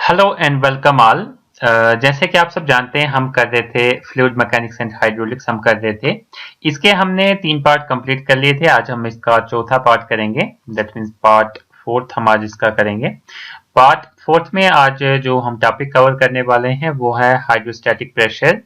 Hello and welcome all. जैसे कि आप सब जानते हैं हम कर रहे थे फ्लूइड मैकेनिक्स एंड हाइड्रोलिक्स हम कर रहे थे। इसके हमने 3 पार्ट कंप्लीट कर लिए थे। आज हम इसका चौथा पार्ट करेंगे, दैट मीन्स पार्ट फोर्थ हम आज इसका करेंगे। पार्ट फोर्थ में आज जो हम टॉपिक कवर करने वाले हैं वो है हाइड्रोस्टैटिक प्रेशर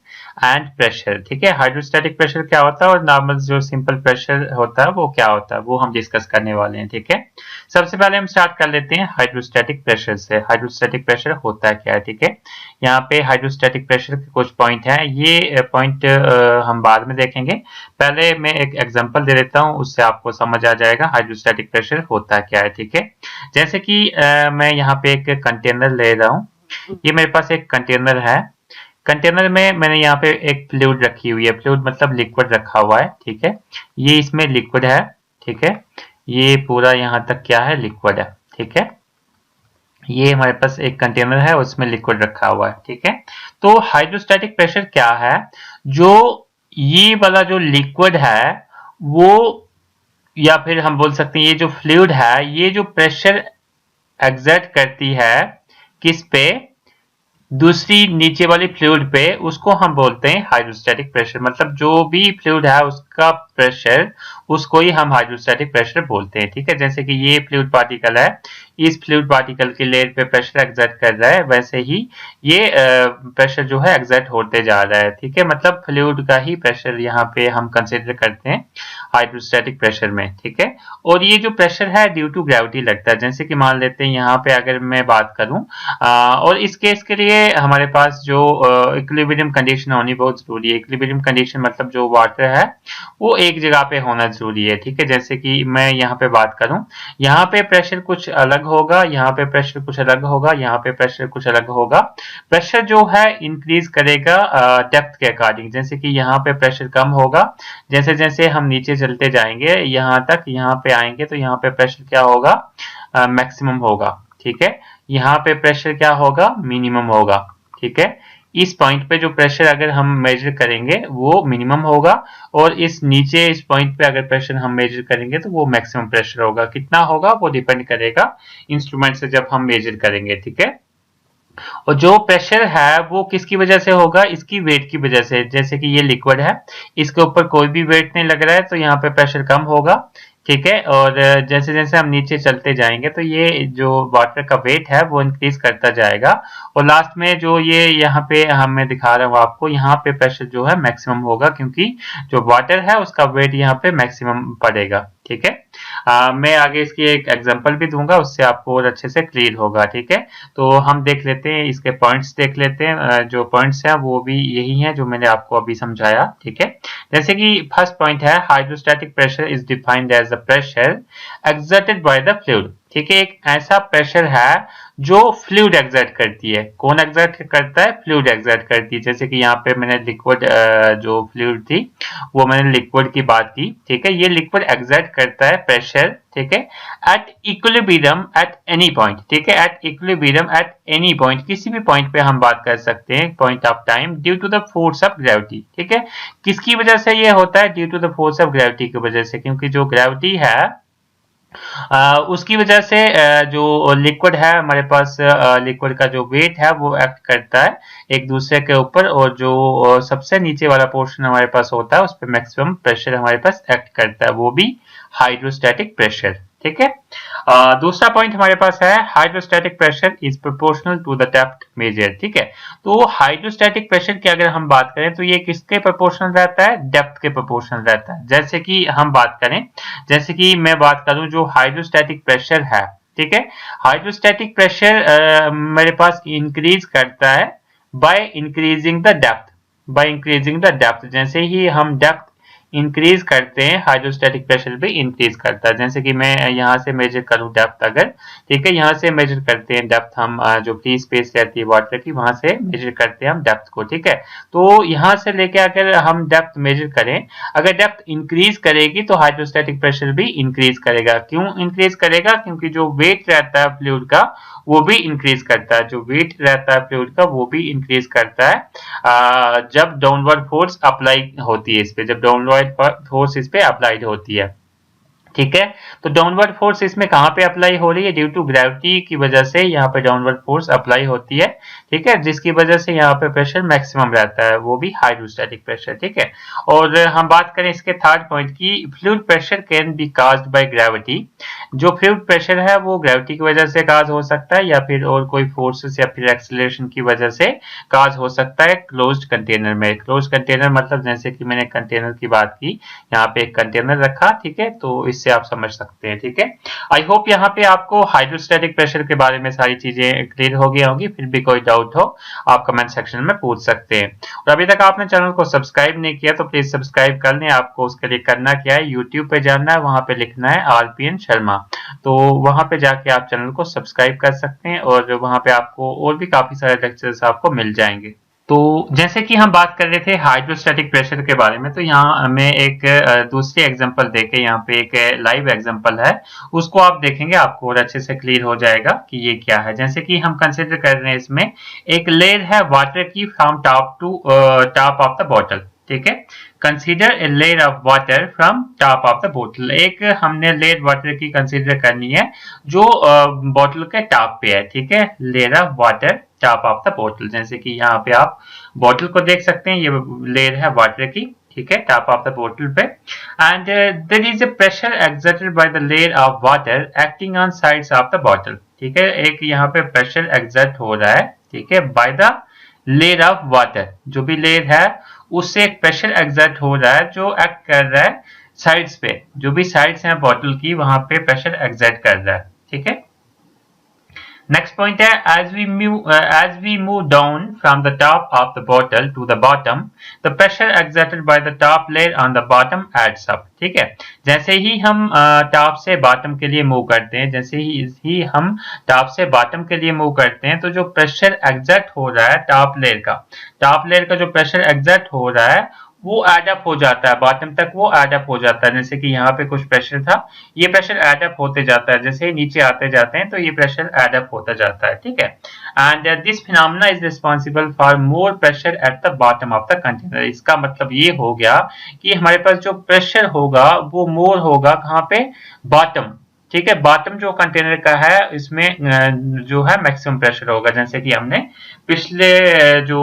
एंड प्रेशर। ठीक है, हाइड्रोस्टैटिक प्रेशर क्या होता है और नॉर्मल जो सिंपल प्रेशर होता है वो क्या होता है वो हम डिस्कस करने वाले हैं। ठीक है, सबसे पहले हम स्टार्ट कर लेते हैं हाइड्रोस्टैटिक प्रेशर से। हाइड्रोस्टैटिक प्रेशर होता क्या है? ठीक है, यहाँ पे हाइड्रोस्टैटिक प्रेशर के कुछ पॉइंट हैं। ये पॉइंट हम बाद में देखेंगे। पहले मैं एक एग्जांपल दे देता हूँ, उससे आपको समझ आ जाएगा हाइड्रोस्टैटिक प्रेशर होता क्या है। ठीक है, जैसे कि मैं यहाँ पे एक कंटेनर ले रहा हूँ। ये मेरे पास एक कंटेनर है। कंटेनर में मैंने यहाँ पे एक फ्लूइड रखी हुई है। फ्लूइड मतलब लिक्विड रखा हुआ है। ठीक है, ये इसमें लिक्विड है। ठीक है, ये पूरा यहाँ तक क्या है? लिक्विड है। ठीक है, ये हमारे पास एक कंटेनर है, उसमें लिक्विड रखा हुआ है। ठीक है, तो हाइड्रोस्टैटिक प्रेशर क्या है? जो ये वाला जो लिक्विड है वो, या फिर हम बोल सकते हैं ये जो फ्लूइड है, ये जो प्रेशर एग्जर्ट करती है किस पे? दूसरी नीचे वाली फ्लूइड पे, उसको हम बोलते हैं हाइड्रोस्टैटिक प्रेशर। मतलब जो भी फ्लूइड है उसका प्रेशर, उसको ही हम हाइड्रोस्टैटिक प्रेशर बोलते हैं। ठीक है, जैसे कि ये फ्लूइड पार्टिकल है, इस फ्लूइड पार्टिकल की लेयर पे प्रेशर एग्जर्ट कर रहा है, वैसे ही ये प्रेशर जो है एग्जर्ट होते जा रहा है। ठीक है, मतलब फ्लूइड का ही प्रेशर यहाँ पे हम कंसिडर करते हैं हाइड्रोस्टैटिक प्रेशर में। ठीक है, और ये जो प्रेशर है ड्यू टू ग्रेविटी लगता है। जैसे कि मान लेते हैं यहाँ पे अगर मैं बात करूं, और इस केस के लिए हमारे पास जो इक्विलिब्रियम कंडीशन होनी बहुत जरूरी है। इक्विलिब्रियम कंडीशन मतलब जो वाटर है वो एक जगह पे होना जरूरी है। ठीक है, जैसे कि मैं यहाँ पे बात करूं, यहाँ पे प्रेशर कुछ अलग होगा, यहाँ पे प्रेशर कुछ अलग होगा, यहाँ पे प्रेशर कुछ अलग होगा। प्रेशर जो है इंक्रीज करेगा डेप्थ के अकॉर्डिंग। जैसे कि यहाँ पे प्रेशर कम होगा, जैसे जैसे हम नीचे चलते जाएंगे यहाँ तक, यहाँ पे आएंगे तो यहाँ पे प्रेशर क्या होगा? मैक्सिमम होगा। ठीक है, यहाँ पे प्रेशर क्या होगा? मिनिमम होगा। ठीक है, इस पॉइंट पे जो प्रेशर अगर हम मेजर करेंगे वो मिनिमम होगा, और इस नीचे इस पॉइंट पे अगर प्रेशर हम मेजर करेंगे तो वो मैक्सिमम प्रेशर होगा। कितना होगा वो डिपेंड करेगा इंस्ट्रूमेंट से जब हम मेजर करेंगे। ठीक है, और जो प्रेशर है वो किसकी वजह से होगा? इसकी वेट की वजह से। जैसे कि ये लिक्विड है, इसके ऊपर कोई भी वेट नहीं लग रहा है तो यहाँ पे प्रेशर कम होगा। ठीक है, और जैसे जैसे हम नीचे चलते जाएंगे तो ये जो वाटर का वेट है वो इंक्रीज करता जाएगा, और लास्ट में जो ये यहाँ पे मैं दिखा रहा हूँ आपको, यहाँ पे प्रेशर जो है मैक्सिमम होगा, क्योंकि जो वाटर है उसका वेट यहाँ पे मैक्सिमम पड़ेगा। ठीक है, मैं आगे इसकी एक एग्जांपल भी दूंगा, उससे आपको और अच्छे से क्लियर होगा। ठीक है, तो हम देख लेते हैं इसके पॉइंट्स देख लेते हैं। जो पॉइंट्स हैं वो भी यही हैं जो मैंने आपको अभी समझाया। ठीक है, जैसे कि फर्स्ट पॉइंट है hydrostatic pressure is defined as the pressure exerted by the fluid. ठीक है, एक ऐसा प्रेशर है जो फ्लूइड एग्जर्ट करती है। कौन एग्जर्ट करता है? फ्लूइड एग्जर्ट करती है। जैसे कि यहाँ पे मैंने लिक्विड जो फ्लूइड थी वो मैंने लिक्विड की बात की। ठीक है, ये लिक्विड एग्जर्ट करता है प्रेशर। ठीक है, at equilibrium at any point. ठीक है, at equilibrium at any point, किसी भी पॉइंट पे हम बात कर सकते हैं, point of time, due to the force of gravity. ठीक है, किसकी वजह से ये होता है? Due to the force of gravity की वजह से, क्योंकि जो ग्रेविटी है उसकी वजह से जो लिक्विड है हमारे पास, लिक्विड का जो वेट है वो एक्ट करता है एक दूसरे के ऊपर, और जो सबसे नीचे वाला पोर्शन हमारे पास होता है उस पर मैक्सिमम प्रेशर हमारे पास एक्ट करता है, वो भी हाइड्रोस्टैटिक प्रेशर। ठीक है, दूसरा पॉइंट हमारे पास है hydrostatic pressure is proportional to the depth measure. ठीक है, तो हाइड्रोस्टैटिक प्रेशर की अगर हम बात करें तो ये किसके प्रोपोर्शनल रहता है? डेप्थ के प्रोपोर्शनल रहता है। जैसे कि हम बात करें, जैसे कि मैं बात करूं जो हाइड्रोस्टैटिक प्रेशर है, ठीक है, हाइड्रोस्टैटिक प्रेशर मेरे पास इंक्रीज करता है by increasing the depth. By increasing the depth, जैसे ही हम डेप्थ इंक्रीज करते हैं हाइड्रोस्टैटिक प्रेशर भी इंक्रीज करता है। जैसे कि मैं यहाँ से मेजर करूँ डेप्थ अगर, ठीक है, यहाँ से मेजर करते हैं डेप्थ हम, जो फ्री स्पेस रहती है वाटर की, वहां से मेजर करते हैं हम डेप्थ को। ठीक है, तो यहाँ से लेके अगर हम डेप्थ मेजर करें, अगर डेप्थ इंक्रीज करेगी तो हाइड्रोस्टैटिक प्रेशर भी इंक्रीज करेगा। क्यों इंक्रीज करेगा? क्योंकि जो वेट रहता है फ्लूइड का वो भी इंक्रीज करता है। जो वेट रहता है फ्लूइड का वो भी इंक्रीज करता है जब डाउनवर्ड फोर्स अप्लाई होती है इस पे, जब डाउनवर्ड फोर्स इस पे अप्लाइड होती है। ठीक है। तो डाउनवर्ड फोर्स इसमें कहाँ पे अप्लाई हो रही है, ड्यू टू ग्रेविटी की वजह से यहाँ पे डाउनवर्ड फोर्स अप्लाई होती है, ठीक है, जिसकी वजह से यहाँ पे प्रेशर मैक्सिमम रहता है, वो भी हाइड्रोस्टैटिक प्रेशर, ठीक है। और हम बात करें इसके थर्ड पॉइंट की, fluid pressure can be caused by gravity. जो फ्लूइड प्रेशर है वो ग्रेविटी की वजह से काज हो सकता है, या फिर और कोई फोर्सेस या फिर एक्सीलरेशन की वजह से काज हो सकता है क्लोज्ड कंटेनर में। क्लोज्ड कंटेनर मतलब जैसे कि मैंने कंटेनर की बात की, यहाँ पे एक कंटेनर रखा, ठीक है, तो इससे आप समझ सकते हैं, ठीक है। आई होप यहाँ पे आपको हाइड्रोस्टैटिक प्रेशर के बारे में सारी चीजें क्लियर हो गई होंगी। फिर भी कोई डाउट हो आप कमेंट सेक्शन में पूछ सकते हैं। और अभी तक आपने चैनल को सब्सक्राइब नहीं किया तो प्लीज सब्सक्राइब कर लें। आपको उसके लिए करना क्या है, यूट्यूब पे जाना है, वहां पे लिखना है आरपीएन शर्मा, तो वहां पे जाके आप चैनल को सब्सक्राइब कर सकते हैं, और वहां पे आपको और भी काफी सारे लेक्चर्स आपको मिल जाएंगे। तो जैसे कि हम बात कर रहे थे हाइड्रोस्टैटिक प्रेशर के बारे में, तो यहाँ मैं एक दूसरी एग्जांपल देके, यहाँ पे एक लाइव एग्जांपल है, उसको आप देखेंगे, आपको और अच्छे से क्लियर हो जाएगा कि ये क्या है। जैसे कि हम कंसिडर कर रहे हैं, इसमें एक लेयर है वाटर की from top to top of the bottle, ठीक है। Consider a layer of water from top of the बोतल। एक हमने लेयर वाटर की कंसीडर करनी है जो बॉटल के टॉप पे है, ठीक है, layer of water top of the बोतल। जैसे कि यहाँ पे आप बॉटल को देख सकते हैं, ये लेयर है वाटर की, ठीक है, टॉप ऑफ द बोतल पे। And there is a pressure exerted by the layer of water acting on sides of the bottle, ठीक है। एक यहाँ पे प्रेशर एक्सर्ट हो रहा है, ठीक है, bye the layer of water, जो भी लेयर है उससे एक प्रेशर एक्सर्ट हो रहा है जो एक्ट कर रहा है साइड्स पे, जो भी साइड्स हैं बॉटल की वहां पे प्रेशर एक्सर्ट कर रहा है, ठीक है। नेक्स्ट पॉइंट है, as we move down from the top of the bottle to the bottom, the pressure exerted by the top layer on the bottom adds up, ठीक है। जैसे ही हम टॉप से बॉटम के लिए मूव करते हैं, जैसे ही हम टॉप से बॉटम के लिए मूव करते हैं, तो जो प्रेशर एक्सर्ट हो रहा है टॉप लेयर का जो प्रेशर एक्सर्ट हो रहा है वो एड अप हो जाता है बॉटम तक, वो एड अप हो जाता है। जैसे कि यहाँ पे कुछ प्रेशर था, ये प्रेशर एड अप होते जाता है, जैसे ही नीचे आते जाते हैं तो ये प्रेशर एड अप होता जाता है, ठीक है। And this phenomena is responsible for more pressure at the bottom of the container. इसका मतलब ये हो गया कि हमारे पास जो प्रेशर होगा वो मोर होगा कहाँ पे, बॉटम, ठीक है। बॉटम जो कंटेनर का है इसमें जो है मैक्सिमम प्रेशर होगा, जैसे कि हमने पिछले जो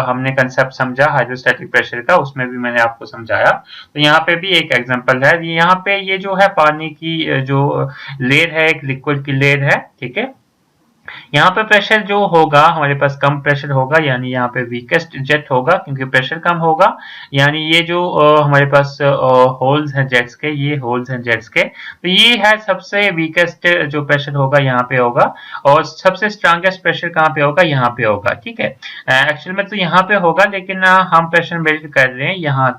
हमने कंसेप्ट समझा हाइड्रोस्टैटिक प्रेशर का, उसमें भी मैंने आपको समझाया। तो यहाँ पे भी एक एग्जांपल है, यहाँ पे ये जो है पानी की जो लेयर है, एक लिक्विड की लेयर है, ठीक है। यहाँ पे प्रेशर जो होगा हमारे पास कम प्रेशर होगा, यानी यहाँ पे वीकेस्ट जेट होगा क्योंकि प्रेशर कम होगा। यानी ये जो हमारे पास होल्स हैं जेट्स के, ये होल्स हैं जेट्स के, तो ये है सबसे वीकेस्ट जो प्रेशर होगा यहाँ पे होगा, और सबसे स्ट्रांगेस्ट प्रेशर कहाँ पे होगा, यहाँ पे होगा, ठीक है। एक्चुअल में तो यहाँ पे होगा, लेकिन हम प्रेशर मेजर कर रहे हैं यहाँ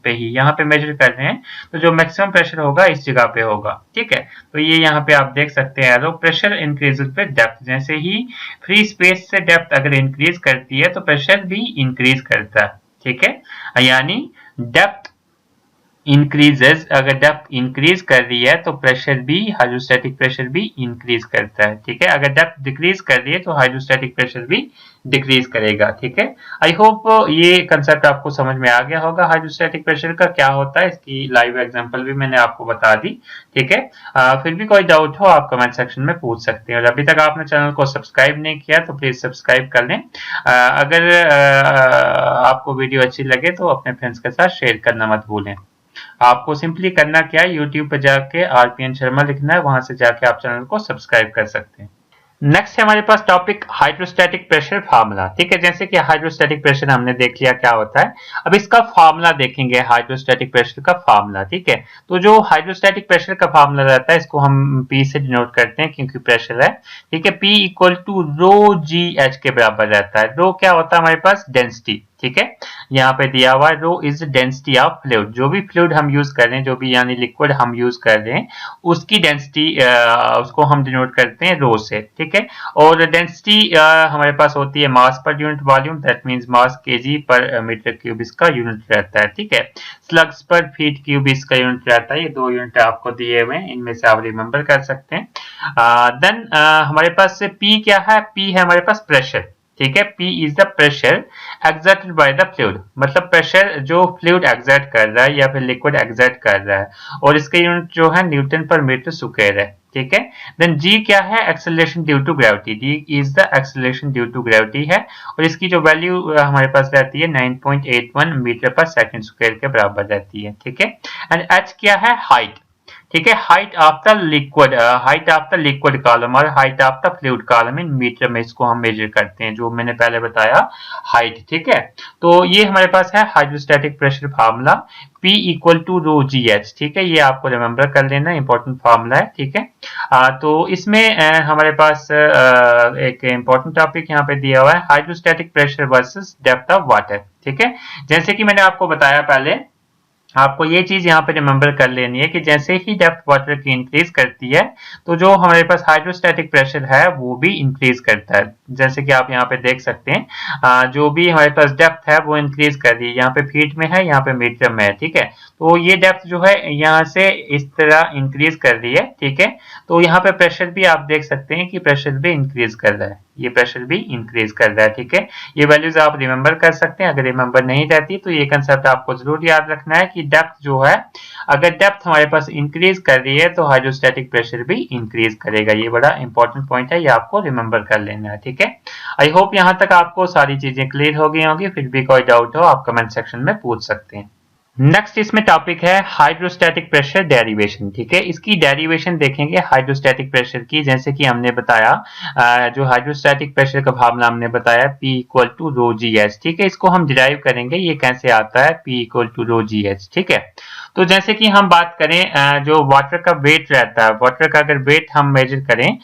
पे ही, यहाँ पे मेजर कर रहे हैं, तो जो मैक्सिमम प्रेशर होगा इस जगह पे होगा, ठीक है। तो ये यहाँ पे आप देख सकते हैं एरो, प्रेशर इंक्रीजेस पे डेप्थ, जैसे ही फ्री स्पेस से डेप्थ अगर इंक्रीज करती है तो प्रेशर भी इंक्रीज करता है, ठीक है। यानी डेप्थ इंक्रीजेस, अगर डेप्थ इंक्रीज कर रही है तो प्रेशर भी, हाइड्रोस्टैटिक प्रेशर भी इंक्रीज करता है, ठीक है। अगर डेप्थ डिक्रीज कर रही है तो हाइड्रोस्टैटिक प्रेशर भी डिक्रीज करेगा, ठीक है। आई होप ये कंसेप्ट आपको समझ में आ गया होगा हाइड्रोस्टैटिक प्रेशर का क्या होता है, इसकी लाइव एग्जांपल भी मैंने आपको बता दी, ठीक है। फिर भी कोई डाउट हो आप कमेंट सेक्शन में पूछ सकते हैं, और अभी तक आपने चैनल को सब्सक्राइब नहीं किया तो प्लीज सब्सक्राइब कर लें। अगर आपको वीडियो अच्छी लगे तो अपने फ्रेंड्स के साथ शेयर करना मत भूलें। आपको सिंपली करना क्या है, यूट्यूब पे जाके आरपीएन शर्मा लिखना है, वहां से जाके आप चैनल को सब्सक्राइब कर सकते हैं। नेक्स्ट है हमारे पास टॉपिक हाइड्रोस्टैटिक प्रेशर फार्मूला, ठीक है। जैसे कि हाइड्रोस्टैटिक प्रेशर हमने देख लिया क्या होता है, अब इसका फार्मूला देखेंगे, हाइड्रोस्टैटिक प्रेशर का फार्मूला, ठीक है। तो जो हाइड्रोस्टैटिक प्रेशर का फार्मूला रहता है इसको हम P से डिनोट करते हैं क्योंकि प्रेशर है, ठीक है। P equal to rho ji H के बराबर रहता है। रो क्या होता है हमारे पास, डेंसिटी, ठीक है। यहाँ पे दिया हुआ है रो इज डेंसिटी ऑफ फ्लूइड, जो भी फ्लूइड हम यूज कर रहे हैं, जो भी यानी लिक्विड हम यूज कर रहे हैं उसकी डेंसिटी उसको हम डिनोट करते हैं रो से, ठीक है। और डेंसिटी हमारे पास होती है mass per unit volume, that means mass KG per metre cube इसका यूनिट रहता है, ठीक है। स्लग्स पर फीट क्यूब इसका यूनिट रहता है। ये दो यूनिट आपको दिए हुए हैं, इनमें से आप रिमेंबर कर सकते हैं। देन हमारे पास P क्या है, P है हमारे पास प्रेशर, ठीक है। P is the pressure exerted by the fluid, मतलब प्रेशर जो फ्लूइड एक्सर्ट कर रहा है या फिर लिक्विड एक्सर्ट कर रहा है, और इसका यूनिट जो है न्यूटन पर मीटर स्क्वायर है, ठीक है। देन G क्या है, acceleration due to gravity, D is the acceleration due to gravity है, और इसकी जो वैल्यू हमारे पास रहती है 9.81 मीटर पर सेकंड स्क्वायर के बराबर रहती है, ठीक है। एंड H क्या है, हाइट, ठीक है, height of the liquid column और height of the fluid column in metre में इसको हम मेजर करते हैं, जो मैंने पहले बताया हाइट, ठीक है। तो ये हमारे पास है hydrostatic pressure formula P equal to rho ji H, ठीक है, ये आपको रिमेंबर कर लेना, इंपॉर्टेंट फार्मूला है, ठीक है। तो इसमें हमारे पास एक इंपॉर्टेंट टॉपिक यहाँ पे दिया हुआ है, hydrostatic pressure versus depth of water, ठीक है। जैसे कि मैंने आपको बताया पहले, आपको ये चीज यहाँ पे रिमेंबर कर लेनी है कि जैसे ही डेप्थ वाटर की इंक्रीज करती है तो जो हमारे पास हाइड्रोस्टैटिक प्रेशर है वो भी इंक्रीज करता है। जैसे कि आप यहाँ पे देख सकते हैं जो भी हमारे पास डेप्थ है वो इंक्रीज कर रही है, यहाँ पे फीट में है, यहाँ पे मीटर में है, ठीक है। तो ये डेप्थ जो है यहाँ से इस तरह इंक्रीज कर रही है, ठीक है। तो यहाँ पे प्रेशर भी आप देख सकते हैं कि प्रेशर भी इंक्रीज कर रहा है, ये प्रेशर भी इंक्रीज कर रहा है, ठीक है। ये वैल्यूज आप रिमेंबर कर सकते हैं, अगर रिमेंबर नहीं रहती तो ये कंसेप्ट आपको जरूर याद रखना है कि डेप्थ जो है, अगर डेप्थ हमारे पास इंक्रीज कर रही है तो हाइड्रोस्टैटिक प्रेशर भी इंक्रीज करेगा। ये बड़ा इंपॉर्टेंट पॉइंट है, ये आपको रिमेंबर कर लेना है, ठीक है। आई होप यहाँ तक आपको सारी चीजें क्लियर हो गई होंगी, फिर भी कोई डाउट हो आप कमेंट सेक्शन में पूछ सकते हैं। नेक्स्ट इसमें टॉपिक है हाइड्रोस्टैटिक प्रेशर डेरिवेशन, ठीक है। इसकी डेरिवेशन देखेंगे हाइड्रोस्टैटिक प्रेशर की, जैसे कि हमने बताया जो हाइड्रोस्टैटिक प्रेशर का फार्मूला हमने बताया P equal to rho ji H, ठीक है। इसको हम डिराइव करेंगे, ये कैसे आता है P equal to rho ji H, ठीक है। तो जैसे कि हम बात करें जो वाटर का वेट रहता है, वाटर का अगर वेट हम मेजर करें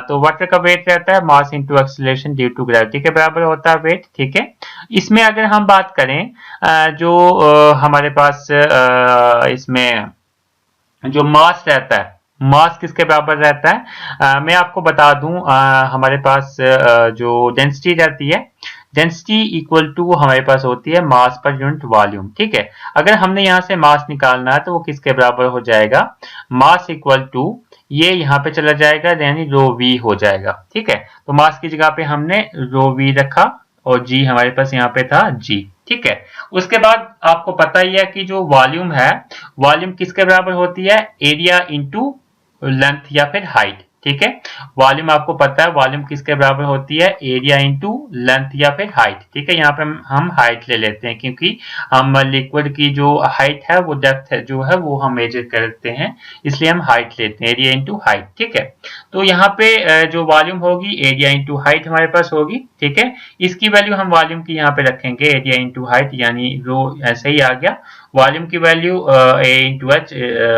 तो वाटर का वेट रहता है mass into acceleration due to gravity के बराबर होता है वेट, ठीक है। इसमें अगर हम बात करें जो हमारे पास इसमें जो मास रहता है, मास किसके बराबर रहता है, मैं आपको बता दूं हमारे पास जो डेंसिटी रहती है, डेंसिटी इक्वल टू हमारे पास होती है मास पर यूनिट वॉल्यूम, ठीक है। अगर हमने यहां से मास निकालना है तो वो किसके बराबर हो जाएगा, मास इक्वल टू ये यहाँ पे चला जाएगा यानी रो वी हो जाएगा, ठीक है। तो मास की जगह पे हमने रो वी रखा और जी हमारे पास यहाँ पे था जी, ठीक है। उसके बाद आपको पता ही है कि जो वॉल्यूम है, वॉल्यूम किसके बराबर होती है, एरिया इंटू लेंथ या फिर हाइट, ठीक है। वॉल्यूम आपको पता है वॉल्यूम किसके बराबर होती है, एरिया इंटू लेंथ या फिर हाइट, ठीक है। यहाँ पे हम हाइट ले लेते हैं क्योंकि हम लिक्विड की जो हाइट है वो डेप्थ है जो है वो हम मेजर करते हैं, इसलिए हम हाइट लेते हैं, एरिया इंटू हाइट, ठीक है। तो यहाँ पे जो वॉल्यूम होगी एरिया इंटू हाइट हमारे पास होगी, ठीक है। इसकी वैल्यू हम वॉल्यूम की यहाँ पे रखेंगे एरिया इंटू हाइट, यानी रो ऐसे ही आ गया, वॉल्यूम की वैल्यू ए इंटू एच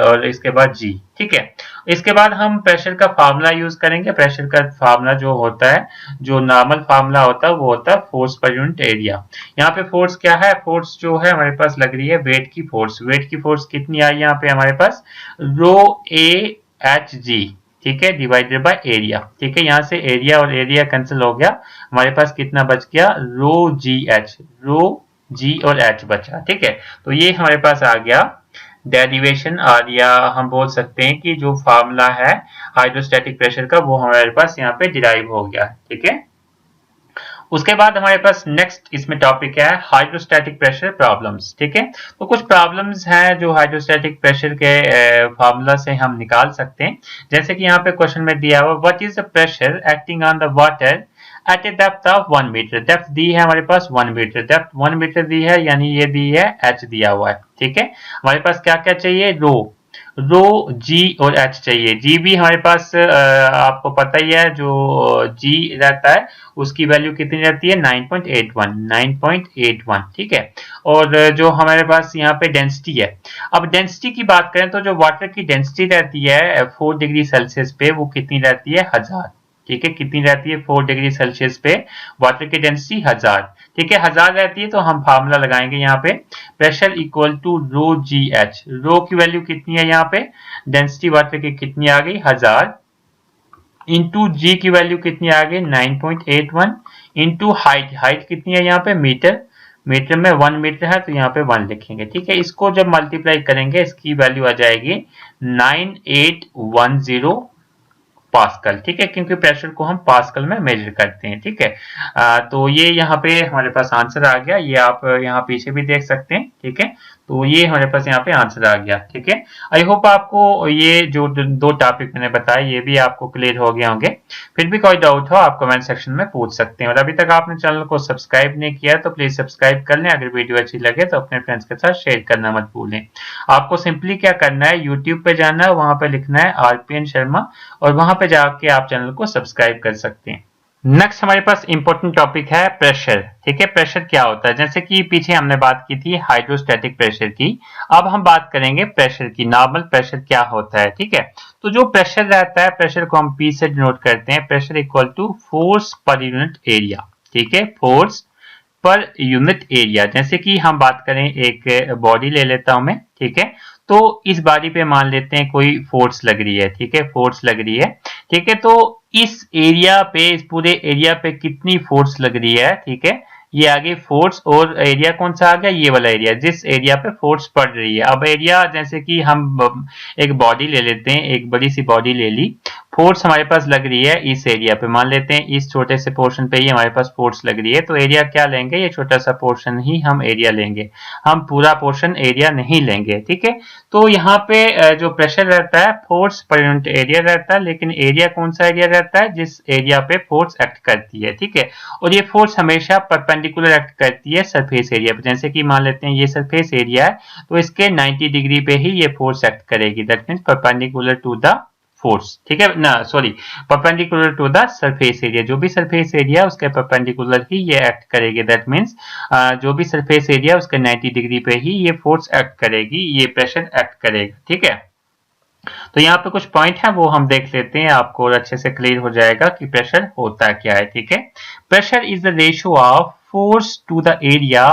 और इसके बाद जी, ठीक है। इसके बाद हम प्रेशर का फार्मूला यूज करेंगे। प्रेशर का फार्मूला जो होता है, जो नॉर्मल फार्मूला होता है वो होता है फोर्स पर यूनिट एरिया। यहाँ पे फोर्स क्या है, फोर्स जो है हमारे पास लग रही है वेट की फोर्स, वेट की फोर्स कितनी आई यहाँ पे हमारे पास, रो ए एच जी, ठीक है, डिवाइडेड बाय एरिया, ठीक है। यहाँ से एरिया और एरिया कैंसिल हो गया, हमारे पास कितना बच गया, रो जी एच, रो जी और एच बचा, ठीक है। तो ये हमारे पास आ गया डेरिवेशन, और या हम बोल सकते हैं कि जो फार्मूला है हाइड्रोस्टैटिक प्रेशर का वो हमारे पास यहाँ पे डिराइव हो गया, ठीक है। उसके बाद हमारे पास नेक्स्ट इसमें टॉपिक है हाइड्रोस्टैटिक प्रेशर प्रॉब्लम्स, ठीक है। तो कुछ प्रॉब्लम्स हैं जो हाइड्रोस्टैटिक प्रेशर के फार्मूला से हम निकाल सकते हैं। जैसे कि यहाँ पे क्वेश्चन में दिया हुआ what is the pressure acting on the water at a depth of 1 metre, depth दी है हमारे पास 1 मीटर, डेप्थ 1 मीटर दी है, यानी ये दी है h दिया हुआ है, ठीक है। हमारे पास क्या क्या चाहिए, रो, रो जी और एच चाहिए। जी भी हमारे पास आपको पता ही है जो जी रहता है उसकी वैल्यू कितनी रहती है, 9.81, 9.81, ठीक है। और जो हमारे पास यहाँ पे डेंसिटी है, अब डेंसिटी की बात करें तो जो वाटर की डेंसिटी रहती है 4 डिग्री सेल्सियस पे वो कितनी रहती है, 1000, ठीक है। कितनी रहती है 4 डिग्री सेल्सियस पे वाटर की डेंसिटी 1000, ठीक है, 1000 रहती है। तो हम फार्मूला लगाएंगे यहाँ पे pressure equal to rho ji h, rho की वैल्यू कितनी है यहाँ पे, डेंसिटी वाटर की कितनी आ गई 1000, इंटू जी की वैल्यू कितनी आ गई 9.81, इंटू हाइट, हाइट कितनी है यहाँ पे मीटर, मीटर में 1 मीटर है तो यहाँ पे 1 लिखेंगे, ठीक है। इसको जब मल्टीप्लाई करेंगे इसकी वैल्यू आ जाएगी 9810 पास्कल, ठीक है, क्योंकि प्रेशर को हम पास्कल में मेजर करते हैं, ठीक है। तो ये यहाँ पे हमारे पास आंसर आ गया, ये आप यहाँ पीछे भी देख सकते हैं, ठीक है। तो ये हमारे पास यहाँ पे आंसर आ गया, ठीक है। आई होप आपको ये जो दो टॉपिक मैंने बताए ये भी आपको क्लियर हो गए होंगे। फिर भी कोई डाउट हो आप कमेंट सेक्शन में पूछ सकते हैं, और अभी तक आपने चैनल को सब्सक्राइब नहीं किया तो प्लीज सब्सक्राइब कर लें। अगर वीडियो अच्छी लगे तो अपने फ्रेंड्स के साथ शेयर करना मत भूलें। आपको सिंपली क्या करना है, यूट्यूब पे जाना है, वहां पे लिखना है आरपीएन शर्मा, और वहां पे जाके आप चैनल को सब्सक्राइब कर सकते हैं। नेक्स्ट हमारे पास इंपॉर्टेंट टॉपिक है प्रेशर, ठीक है। प्रेशर क्या होता है, जैसे कि पीछे हमने बात की थी हाइड्रोस्टैटिक प्रेशर की, अब हम बात करेंगे प्रेशर की। नॉर्मल प्रेशर क्या होता है, ठीक है। तो जो प्रेशर रहता है, प्रेशर को हम पी से डिनोट करते हैं, pressure equal to force per unit area, ठीक है, फोर्स पर यूनिट एरिया। जैसे कि हम बात करें, एक बॉडी ले लेता हूं मैं, ठीक है। तो इस बॉडी पे मान लेते हैं कोई फोर्स लग रही है, ठीक है, फोर्स लग रही है, ठीक है। तो इस एरिया पे, इस पूरे एरिया पे कितनी फोर्स लग रही है, ठीक है। ये आगे फोर्स, और एरिया कौन सा आ गया, ये वाला एरिया जिस एरिया पे फोर्स पड़ रही है। अब एरिया, जैसे कि हम एक बॉडी ले लेते हैं, एक बड़ी सी बॉडी ले ली, फोर्स हमारे पास लग रही है इस एरिया पे, मान लेते हैं इस छोटे से पोर्शन पे ही हमारे पास फोर्स लग रही है। तो एरिया क्या लेंगे, ये छोटा सा पोर्शन ही हम एरिया लेंगे, हम पूरा पोर्शन एरिया नहीं लेंगे, ठीक है। तो यहाँ पे जो प्रेशर रहता है फोर्स पर यूनिट एरिया रहता है, लेकिन एरिया कौन सा एरिया रहता है, जिस एरिया पे फोर्स एक्ट करती है, ठीक है। और ये फोर्स हमेशा परपेंडिकुलर एक्ट करती है सरफेस एरिया पे। जैसे कि मान लेते हैं ये सरफेस एरिया है, तो इसके 90 डिग्री पे ही ये फोर्स एक्ट करेगी, that means perpendicular to the force, ठीक है ना, sorry, perpendicular to the surface area. जो भी सरफेस एरिया उसके परपेंडिकुलर ही ये एक्ट करेगी, दैट मीन्स जो भी सरफेस एरिया उसके 90 डिग्री पे ही ये फोर्स एक्ट करेगी, ये प्रेशर एक्ट करेगा, ठीक है। तो यहाँ पे कुछ पॉइंट है वो हम देख लेते हैं, आपको और अच्छे से क्लियर हो जाएगा कि प्रेशर होता क्या है, ठीक है। Pressure is the ratio of force to the area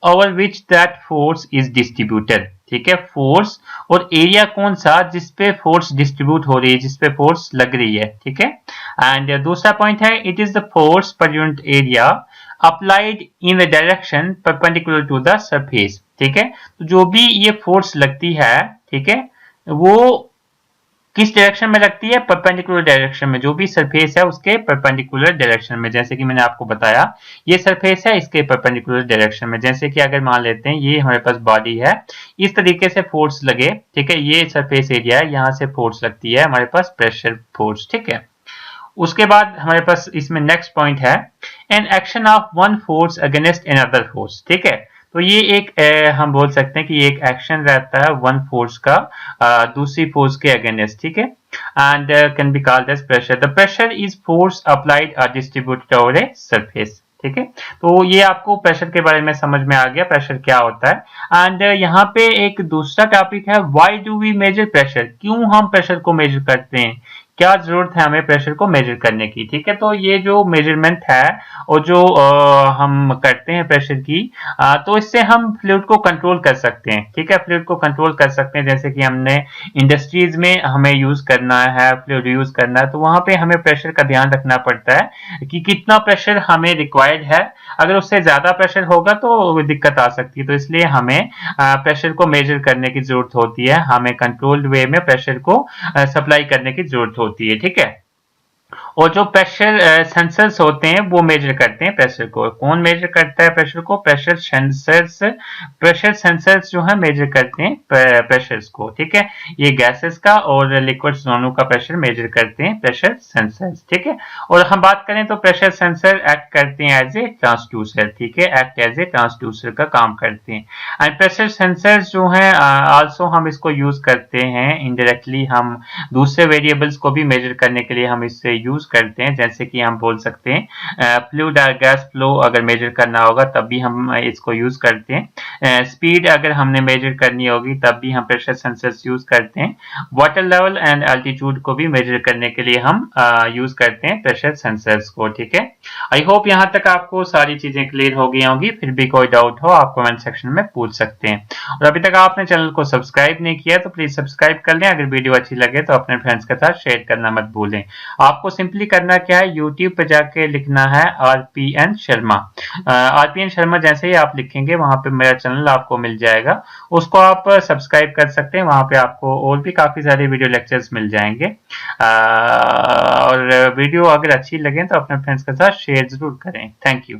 over which that force is distributed, ठीक है। फोर्स और एरिया कौन सा, जिसपे फोर्स डिस्ट्रीब्यूट हो रही है, जिसपे फोर्स लग रही है, ठीक है। एंड दूसरा पॉइंट है, it is the force per unit area applied in the direction perpendicular to the surface, ठीक है। तो जो भी ये फोर्स लगती है, ठीक है, वो किस डायरेक्शन में लगती है, परपेंडिकुलर डायरेक्शन में, जो भी सरफेस है उसके परपेंडिकुलर डायरेक्शन में। जैसे कि मैंने आपको बताया ये सरफेस है, इसके परपेंडिकुलर डायरेक्शन में। जैसे कि अगर मान लेते हैं ये हमारे पास बॉडी है, इस तरीके से फोर्स लगे, ठीक है, ये सरफेस एरिया है, यहाँ से फोर्स लगती है हमारे पास प्रेशर फोर्स, ठीक है। उसके बाद हमारे पास इसमें नेक्स्ट पॉइंट है, an action of one force against another force, ठीक है। तो ये एक हम बोल सकते हैं कि ये एक एक्शन रहता है वन फोर्स का दूसरी फोर्स के अगेंस्ट, ठीक है, and can be called as pressure. The pressure is force applied और डिस्ट्रीब्यूटेड ओवर ए सरफेस, ठीक है। तो ये आपको प्रेशर के बारे में समझ में आ गया, प्रेशर क्या होता है। एंड यहाँ पे एक दूसरा टॉपिक है, why do we measure pressure, क्यों हम प्रेशर को मेजर करते हैं, क्या जरूरत है हमें प्रेशर को मेजर करने की, ठीक है। तो ये जो मेजरमेंट है और जो हम करते हैं प्रेशर की, तो इससे हम फ्लूइड को कंट्रोल कर सकते हैं, ठीक है, फ्लूइड को कंट्रोल कर सकते हैं। जैसे कि हमने इंडस्ट्रीज में हमें यूज करना है, फ्लूइड यूज करना है, तो वहां पे हमें प्रेशर का ध्यान रखना पड़ता है कि कितना प्रेशर हमें रिक्वायर्ड है। अगर उससे ज्यादा प्रेशर होगा तो दिक्कत आ सकती है, तो इसलिए हमें प्रेशर को मेजर करने की जरूरत होती है, हमें कंट्रोल्ड वे में प्रेशर को सप्लाई करने की जरूरत होती है, ठीक है। और जो प्रेशर सेंसर्स होते हैं वो मेजर करते हैं प्रेशर को। कौन मेजर करता है प्रेशर को, प्रेशर सेंसर्स जो है मेजर करते हैं प्रेशर्स को, ठीक है। ये गैसेस का और लिक्विड्स दोनों का प्रेशर मेजर करते हैं प्रेशर सेंसर्स, ठीक है। और हम बात करें तो प्रेशर सेंसर एक्ट करते हैं एज ए ट्रांसड्यूसर, ठीक है, एक्ट एज ए ट्रांसड्यूसर का काम करते हैं। एंड प्रेशर सेंसर्स जो है आल्सो हम इसको यूज करते हैं इनडायरेक्टली, हम दूसरे वेरिएबल्स को भी मेजर करने के लिए हम इससे यूज करते हैं। जैसे कि हम बोल सकते हैं फ्लूइड और गैस फ्लो अगर मेजर करना होगा तब भी हम इसको यूज करते हैं। स्पीड अगर हमने मेजर करनी होगी तब भी हम प्रेशर सेंसर्स यूज करते हैं। वाटर लेवल एंड एल्टीट्यूड को भी मेजर करने के लिए हम यूज करते हैं प्रेशर सेंसर्स को, ठीक है। आई होप यहाँ तक आपको सारी चीजें क्लियर हो गई होंगी। फिर भी कोई डाउट हो आप कमेंट सेक्शन में पूछ सकते हैं। और अभी तक आपने चैनल को सब्सक्राइब नहीं किया तो प्लीज सब्सक्राइब कर लें। अगर वीडियो अच्छी लगे तो अपने फ्रेंड्स के साथ शेयर करना मत भूलें। आपको सिंपली सिंपली करना क्या है, यूट्यूब पे जाके लिखना है RPN शर्मा। RPN शर्मा जैसे ही आप लिखेंगे वहां पे मेरा चैनल आपको मिल जाएगा, उसको आप सब्सक्राइब कर सकते हैं। वहां पे आपको और भी काफी सारे वीडियो लेक्चर्स मिल जाएंगे। और वीडियो अगर अच्छी लगे तो अपने फ्रेंड्स के साथ शेयर जरूर करें। Thank you.